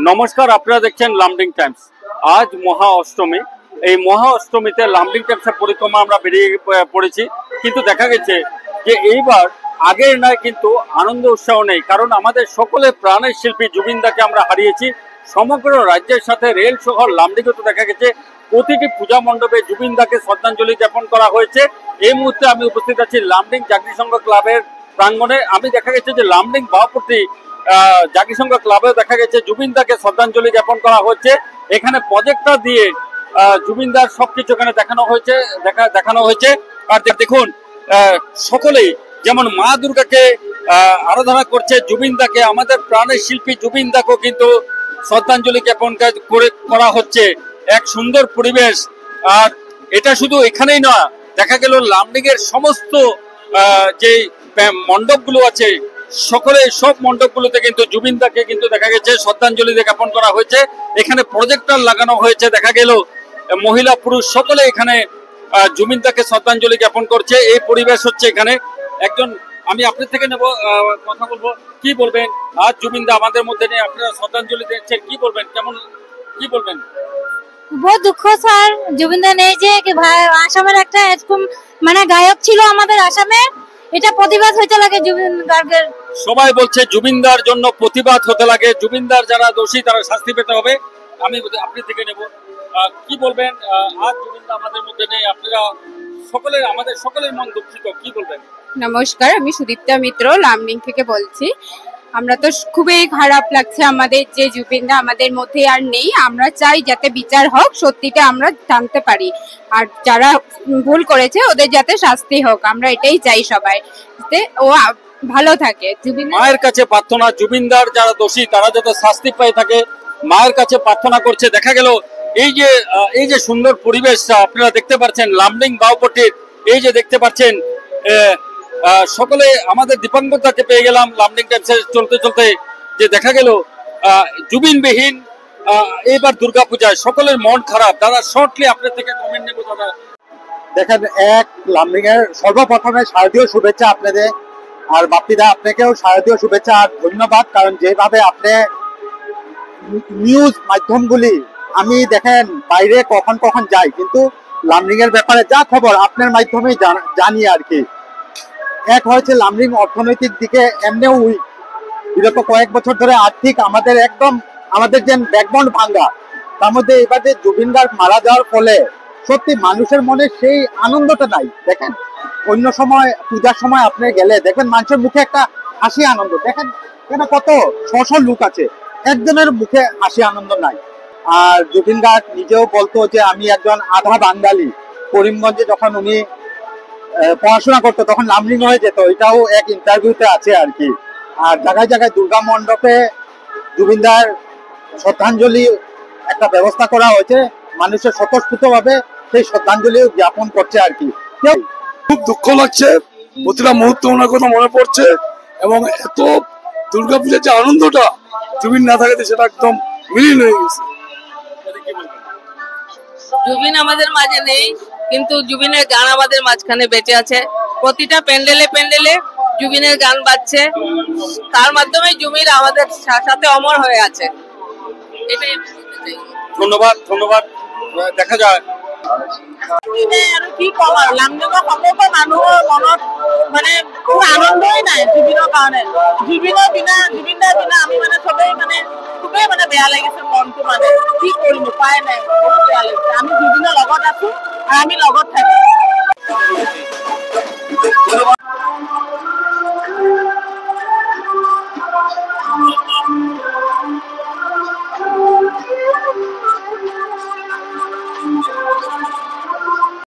নমস্কার, আপনারা দেখছেন লামডিং টাইমস। আজ মহা অষ্টমী। এই মহা অষ্টমীতে লামডিং টাইমসের পরিক্রমা আমরা বেরিয়ে পড়েছি, কিন্তু দেখা গেছে যে এইবার আগের নয়, কিন্তু আনন্দ উৎসাহ নেই। কারণ আমাদের সকলের প্রাণের শিল্পী জুবিনদাকে আমরা হারিয়েছি। সমগ্র রাজ্যের সাথে রেল শহর লামডিংয়ে তো দেখা গেছে প্রতিটি পূজা মণ্ডপে জুবিনদাকে শ্রদ্ধাঞ্জলি জ্ঞাপন করা হয়েছে। এই মুহূর্তে আমি উপস্থিত আছি লামডিং জাগরিসংঘ ক্লাবের প্রাঙ্গণে। আমি দেখা গেছে যে লামডিং বাউপট্টি জাগরিসংঘ ক্লাবেও দেখা গেছে জুবিনদাকে শ্রদ্ধাঞ্জলি জ্ঞাপন করা হচ্ছে। এখানে প্রজেক্টর দিয়ে জুবিনদার সবকিছু এখানে দেখানো হয়েছে। আর দেখুন, সকলেই যেমন মা দুর্গাকে আরাধনা করছে, জুবিনদাকে, আমাদের প্রাণের শিল্পী জুবিনদাকেও কিন্তু শ্রদ্ধাঞ্জলি জ্ঞাপন করা হচ্ছে। এক সুন্দর পরিবেশ। আর এটা শুধু এখানেই নয়, দেখা গেল লামডিং এর সমস্ত যে মণ্ডপগুলো আছে, সব মণ্ডপগুলোতে কিন্তু জুবিনদাকে কিন্তু দেখা গেছে শ্রদ্ধাঞ্জলি জ্ঞাপন করা হয়েছে। এখানে প্রজেক্টর লাগানো হয়েছে, দেখা গেল মহিলা পুরুষ সকলে এখানে জুবিনদাকে শ্রদ্ধাঞ্জলি জ্ঞাপন করছে। এই পরিবেশ হচ্ছে এখানে। একজন আমি আপনার থেকে নেব, কথা বলবো। কি বলবেন, আজ জুবিনদা আমাদের মধ্যে নেই, আপনারা শ্রদ্ধাঞ্জলি দিচ্ছেন, কি বলবেন, কি বলবেন? बहुत दुख सर जुबिनदा নেই যে আসামের একটা এরকম মানে গায়ক ছিল আমাদের আসামে, এটা প্রতিবাদ হইতে লাগে জুবিন গার্গের। সবাই বলছে জুবিনদার জন্য প্রতিবাদ হতে লাগে, জুবিনদার যারা দোষী তারা শাস্তি পেতে হবে। আমি আপনি থেকে নেব, কি বলবেন? আজ জুবিনদা আমাদের মধ্যে নেই, আপনারা আমাদের সকলের মন দুঃখিত, কি বলবেন? নমস্কার, আমি সুদীপ্তা মিত্র লামডিং থেকে বলছি। আমরা তো খুবই খারাপ লাগছে আমাদের যে জুবিনদা আমাদের মধ্যে আর নেই। আমরা চাই যাতে বিচার হোক, সত্যিটা আমরা জানতে পারি, আর যারা ভুল করেছে ওদের যাতে শাস্তি হোক, আমরা এটাই চাই সবাই, যাতে ও ভালো থাকে। মায়ের কাছে প্রার্থনা, জুবিনদার যারা দোষী তারা যাতে শাস্তি পেয়ে থাকে, মায়ের কাছে প্রার্থনা করছে। দেখা গেল এই যে সুন্দর পরিবেশটা আপনারা দেখতে পাচ্ছেন লামডিং বাউপট্টির, এই যে দেখতে পাচ্ছেন সকলে আমাদের দীপাঙ্করদাকে পেয়ে গেলাম লামডিং টাইমসে চলতে চলতে, যে দেখা গেল জুবিনবিহীন এবার দুর্গাপূজায় সকলের মন খারাপ। দাদা, শর্টলি আপনার থেকে কমেন্ট নেব। দাদা দেখেন, লামডিং এর সর্বপ্রথমে শারদীয় শুভেচ্ছা আপনাদের, আর বাপ্পিদা আপনাকেও শারদীয় শুভেচ্ছা আর ধন্যবাদ। কারণ যেভাবে আপনি নিউজ মাধ্যমগুলি, আমি দেখেন বাইরে কখন কখন যাই, কিন্তু লামডিং এর ব্যাপারে যা খবর আপনার মাধ্যমেই জানি আর কি। এক হয়েছে লামডিং অর্থনৈতিক দিকে এমনিও উইক, বিগত কয়েক বছর ধরে আর্থিক আমাদের যে ব্যাকবোন ভাঙ্গা। তার মধ্যে এবার যে জুবিন গার্গ মারা যাওয়ার ফলে সত্যি মানুষের মনে সেই আনন্দটা নাই। দেখেন, অন্য সময় পূজার সময় আপনি গেলে দেখবেন মানুষের মুখে একটা হাসি আনন্দ, দেখেন কেন কত শশ লোক আছে, একজনের মুখে হাসি আনন্দ নাই। আর জুবিন গার্গ নিজেও বলতো যে আমি একজন আধা বাঙালি। করিমগঞ্জে যখন উনি পড়াশোনা করতো তখন লামডিং হয়ে যেত, এটাও এক ইন্টারভিউতে আছে আর কি। আর জায়গায় জায়গায় দুর্গা মণ্ডপে জুবিনদার শ্রদ্ধাঞ্জলি একটা ব্যবস্থা করা হয়েছে, মানুষের স্বতঃস্ফূর্ত ভাবে সেই শ্রদ্ধাঞ্জলি জ্ঞাপন করছে আর কি। খুব দুঃখ লাগছে, প্রতিটা মুহূর্তে ওনার কথা মনে পড়ছে, এবং এত দুর্গাপূজার যে আনন্দটা জুবিন না থাকাতে সেটা একদম বিলীন হয়ে গেছে। জুবিন আমাদের মাঝে নেই, কিন্তু জুবিনের গান আমাদের মাঝখানে বেঁচে আছে। প্রতিটা প্যান্ডেলে জুবিনের গান বাজছে, তার মাধ্যমে জুবিন আমাদের সাথে অমর হয়ে আছে। এটাই ধন্যবাদ। দেখা যায় আৰু কি কম আৰু লামডিঙৰ সমগ্ৰ মানুহৰ মনত মানে কোনো আনন্দই নাই জুবিনৰ কাৰণে। জুবিনদাৰ বিনা আমি মানে চবেই মানে খুবেই মানে বেয়া লাগিছে মনটো, মানে কি কৰিম, উপায় নাই, বহুত বেয়া লাগিছে। আমি জুবিনৰ লগত আছো আৰু আমি লগত থাকিম।